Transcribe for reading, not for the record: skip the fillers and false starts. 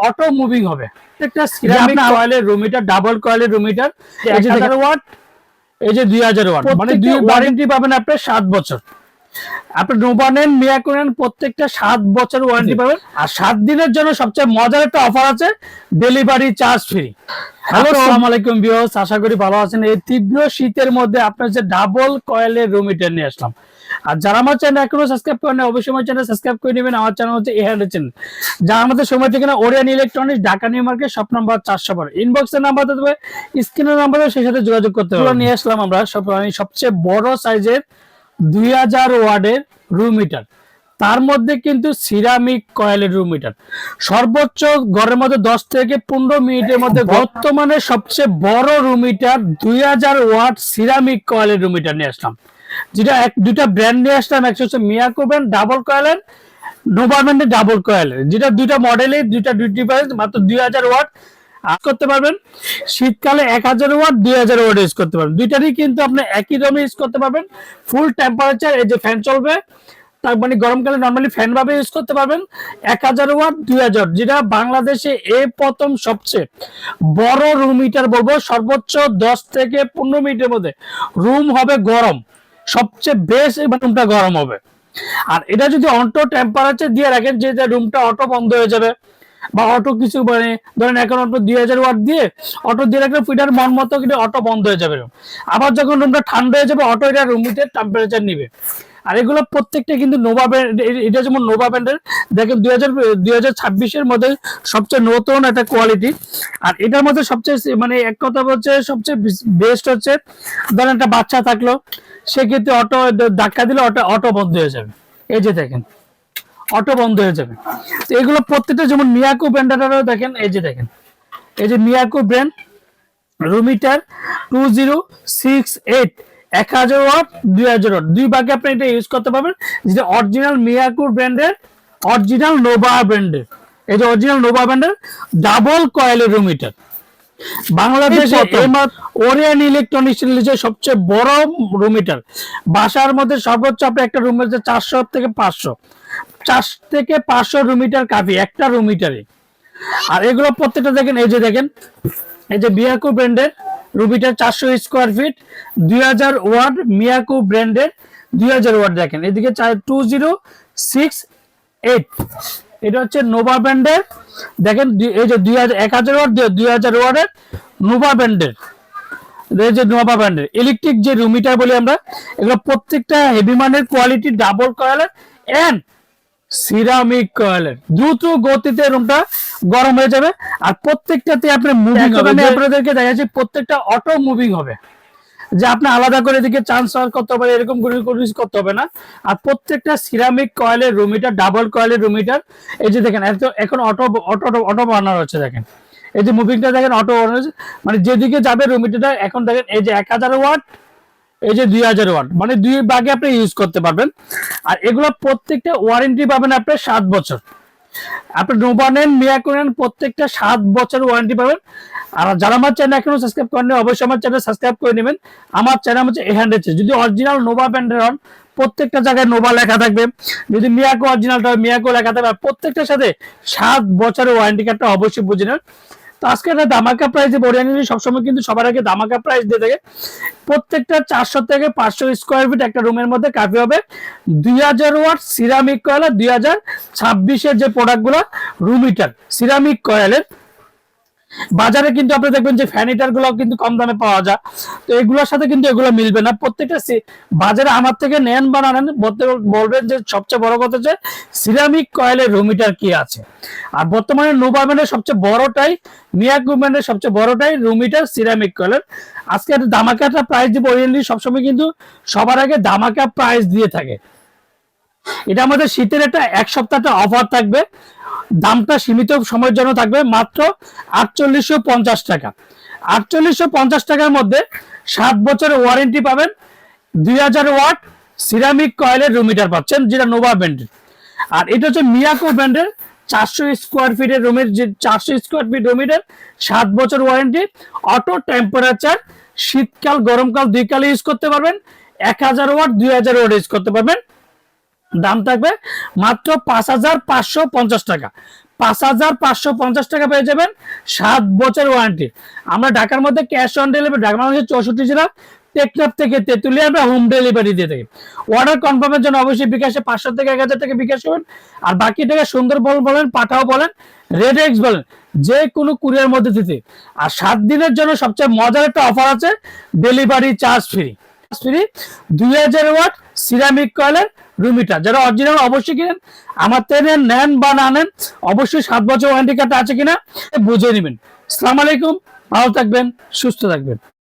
Auto moving হবে। একটা ceramic কয়েলের রুম হিটার, ডাবল কয়েলের রুম হিটার, 1000 ওয়াট, এই যে 2000 ওয়াট, মানে দুই ওয়ারেন্টি পাবেন আপনার 7 বছর। আপনি নোভা নেন, মিয়াকো নেন, প্রত্যেকটা 7 বছর ওয়ারেন্টি পাবেন। আর 7 দিনের জন্য সবচেয়ে মজার একটা অফার আছে, ডেলিভারি চার্জ ফ্রি। হ্যালো, আসসালামু আলাইকুম ভিউয়ার্স, আশা করি ভালো আছেন। এই তীব্র শীতের মধ্যে আপনার যে ডাবল কয়েলের রুম হিটার নিয়ে আসলাম। আর যারা আমার চ্যানেল এখনো সাবস্ক্রাইব করেন, অবশ্যই আমার চ্যানেল সাবস্ক্রাইব করে নেবেন। আমার চ্যানেল হচ্ছে এহান্ডের চ্যানেল। যারা আমাদের সময় থেকে না, Orion electronics, Dhaka new market, shop number 400, ইনবক্সের নাম্বার দেবে, স্ক্রিনের নাম্বার দেবে, সেই সাথে যোগাযোগ করতে হবে। নিয়ে আসলাম আমরা সবচেয়ে বড় সাইজের 2000 ওয়াটের রুম হিটার, তার মধ্যে কিন্তু সিরামিক কয়েলের রুম হিটার। সর্বোচ্চ ঘরের মধ্যে 10 থেকে 15 মিনিটের মধ্যে বর্তমানে সবচেয়ে বড় রুম হিটার 2000 ওয়াট সিরামিক কয়েলের রুম হিটার নিয়ে আসলাম। যেটা দুইটা ব্র্যান্ড নিয়ে আসলাম, একটা হচ্ছে মিয়াকো ব্র্যান্ড ডাবল কয়েলের, নোভা ব্র্যান্ডের ডাবল কয়েলের, যেটা দুইটা মডেলে দুইটা ডিভাইস, মাত্র 2000 ওয়াট করতে পারবেন। শীতকালে 1000 ওয়াট, 2000 ওয়াট ইউজ করতে পারবেন। দুইটারই কিন্তু আপনি একই দামে ইউজ করতে পারবেন। ফুল টেম্পারেচার, এই যে ফ্যান চলবে, তার মানে গরমকালে নর্মালি ফ্যান ভাবে ইউজ করতে পারবেন। 1000 ওয়াট, 2000, যেটা বাংলাদেশে এই প্রথম সবচেয়ে বড় রুম হিটার বলবো। সর্বোচ্চ 10 থেকে 15 মিনিটের মধ্যে রুম হবে গরম, সবচেয়ে বেস্ট রুমটা গরম হবে। আর এটা যদি অটো টেম্পারেচার দিয়ে রাখেন, যে রুমটা অটো বন্ধ হয়ে যাবে, বা অটো কিছু মানে ধরেন এখন অটো 2000 ওয়াট দিয়ে অটো দিয়ে রাখলে ফিটার মন মতো কিন্তু অটো বন্ধ হয়ে যাবে। আবার যখন রুমটা ঠান্ডা হয়ে যাবে, অটো এটা রুমে টেম্পারেচার নিবে। আর এগুলো প্রত্যেকটা কিন্তু নোভা ব্র্যান্ড। এটা যেমন নোভা ব্র্যান্ডের, দেখেন 2026-এর মধ্যে সবচেয়ে নতুন একটা কোয়ালিটি। আর এটার মধ্যে সবচেয়ে মানে এক কথা বলছে সবচেয়ে বেস্ট হচ্ছে, ধরেন একটা বাচ্চা থাকলো, সেক্ষেত্রে অটো ধাক্কা দিলে অটো বন্ধ হয়ে যাবে। এই যে দেখেন, অটো বন্ধ হয়ে যাবে। তো এগুলো প্রত্যেকটা, যেমন মিয়াকো ব্র্যান্ডেরও দেখেন, এই যে দেখেন, এই যে Miyako brand room heater 2068, 1000 watt, 2000 watt, দুই ভাগে আপনি এটা ইউজ করতে পারবেন। যেটা অরিজিনাল মিয়াকো ব্র্যান্ডের, অরিজিনাল নোভা ব্র্যান্ডের, এই যে অরিজিনাল নোভা ব্র্যান্ডের ডাবল কয়েলের রুম হিটার। বাংলাদেশে ওরিয়ান ইলেকট্রনিক্স সবচেয়ে বড় রুম হিটার। বাসার মধ্যে সর্বোচ্চ আপনি একটা রুমের 400 থেকে 500 রুম হিটার কাফি একটা রুম হিটারে। আর এগুলো প্রত্যেকটা দেখেন, এই যে দেখেন, এই যে মিয়াকো ব্র্যান্ডের room heater 400 square feet, 2000 watt, Miyako ব্র্যান্ডের 2000 ওয়াট। দেখেন এদিকে 2068, এটা হচ্ছে নোভা ব্র্যান্ডের। দেখেন এই যে 1000 ওয়াট, 2000 ওয়াটের নোভা ব্র্যান্ডের, এই যে নোভা ব্র্যান্ডের ইলেকট্রিক যে রুম হিটার বলি আমরা, এগুলো প্রত্যেকটা হেভি মানের কোয়ালিটি, ডাবল কয়েলের এন্ড সিরামিক কয়েলের। দ্রুত গতিতে রুমটা গরম হয়ে যাবে। আর প্রত্যেকটাতে আপনার মুভিং হবে। আমি আপনাদেরকে দেখাচ্ছি, প্রত্যেকটা অটো মুভিং হবে, যে আপনি আলাদা করে এদিকে ট্রান্সফার করতে হবে, এরকম করে করতে হবে না। আর প্রত্যেকটা সিরামিক কয়েলের রুম হিটার, ডাবল কয়েলের রুম হিটার। এই যে দেখেন, এখন অটো অটো অটো বানানো হচ্ছে। দেখেন এই যে মুভিংটা দেখেন, অটো মানে যেদিকে যাবে রুম হিটারটা। এখন দেখেন এই যে 1000 ওয়াট, এই যে 2000 ওয়াট, মানে দুই ভাগে আপনি ইউজ করতে পারবেন। আর এগুলো প্রত্যেকটা ওয়ারেন্টি পাবেন আপনার 7 বছর। আপনি নোভা নেন, মিয়াকো নেন, প্রত্যেকটা 7 বছর ওয়ারেন্টি পাবেন। আর যারা আমার চ্যানেল এখনো সাবস্ক্রাইব করেন, অবশ্যই আমার চ্যানেল সাবস্ক্রাইব করে নেবেন। আমার চ্যানেল হচ্ছে এহান্ডের। যদি অরিজিনাল নোভা ব্র্যান্ডের হন, প্রত্যেকটা জায়গায় নোভা লেখা থাকবে। যদি মিয়াকো অরিজিনালটা মিয়াকো লেখা থাকবে। প্রত্যেকটার সাথে 7 বছরের ওয়ারেন্টি কার্ডটা অবশ্যই বুঝে নেন। তো আজকে একটা ধামাকা প্রাইস দিয়ে ওরিয়ান সবসময় কিন্তু সবার আগে ধামাকা প্রাইস দিয়ে থাকে। প্রত্যেকটা 400 থেকে 500 স্কোয়ার ফিট একটা রুমের মধ্যে কাফি হবে। 2000 ওয়াট সিরামিক কয়েল, 2026-এর যে প্রোডাক্টগুলো রুম হিটার সিরামিক কয়েলের। বাজারে কিন্তু আপনি দেখবেন যে ফ্যান হিটার গুলো কিন্তু কম দামে পাওয়া যায়। তো এগুলোর সাথে কিন্তু এগুলো মিলবে না। প্রত্যেকটা বাজারে আমার থেকে নেন বা না নেন, বলবেন যে সবচেয়ে বড় কথা যে সিরামিক কয়েলের রুম হিটার কি আছে। আর বর্তমানে নোভা ব্র্যান্ডের সবচেয়ে বড়টাই, মিয়াকো ব্র্যান্ডের সবচেয়ে বড়টাই রুম হিটার সিরামিক কয়েলের। আজকে একটা ধামাকাটা প্রাইস দিব। ওরিয়েন্টলি সবসময় কিন্তু সবার আগে ধামাকা প্রাইস দিয়ে থাকে। এটা আমাদের শীতের একটা 1 সপ্তাহটা অফার থাকবে। দামটা সীমিত সময়ের জন্য থাকবে, মাত্র 4850 টাকা। 4850 টাকার মধ্যে 7 বছরের ওয়ারেন্টি পাবেন। 2000 ওয়াট সিরামিক কয়েলের রুম হিটার পাচ্ছেন, যেটা নোভা ব্র্যান্ডের। আর এটা হচ্ছে মিয়াকো ব্র্যান্ডের 400 স্কোয়ার ফিটের রুমের, যে 400 স্কোয়ার ফিট রুম হিটার, 7 বছর ওয়ারেন্টি, অটো টেম্পারেচার, শীতকাল গরমকাল দুই কালে ইউজ করতে পারবেন। 1000 ওয়াট, 2000 ওয়াট ইউজ করতে পারবেন। দাম থাকবে মাত্র 5550 টাকা। 5,550 টাকা পেয়ে যাবেন 7 বছর ওয়ারেন্টি। আমরা ঢাকার মধ্যে ক্যাশ অন ডেলিভারি, ঢাকা মানুষের 64 জেলা, টেকনাফ থেকে তেতুলিয়া আমরা হোম ডেলিভারি দিয়ে থাকি। অর্ডার কনফার্মের জন্য অবশ্যই বিকাশে 500 থেকে 1000 টাকা বিকাশ করবেন। আর বাকি টাকা সুন্দরবন বলেন, পাঠাও বলেন, রেড এক্স বলেন, যে কোনো কুরিয়ার মধ্যে দিতে। আর 7 দিনের জন্য সবচেয়ে মজার একটা অফার আছে, ডেলিভারি চার্জ ফ্রি। 2000 ওয়াট সিরামিক কয়েলের রুম হিটার, যারা অরিজিনাল অবশ্যই কিনেন। আমার থেকে নেন বা না নেন, অবশ্যই 7 বছর ওয়ারেন্টি কার্ড আছে কিনা বুঝে নেবেন। আসসালামু আলাইকুম, ভালো থাকবেন, সুস্থ থাকবেন।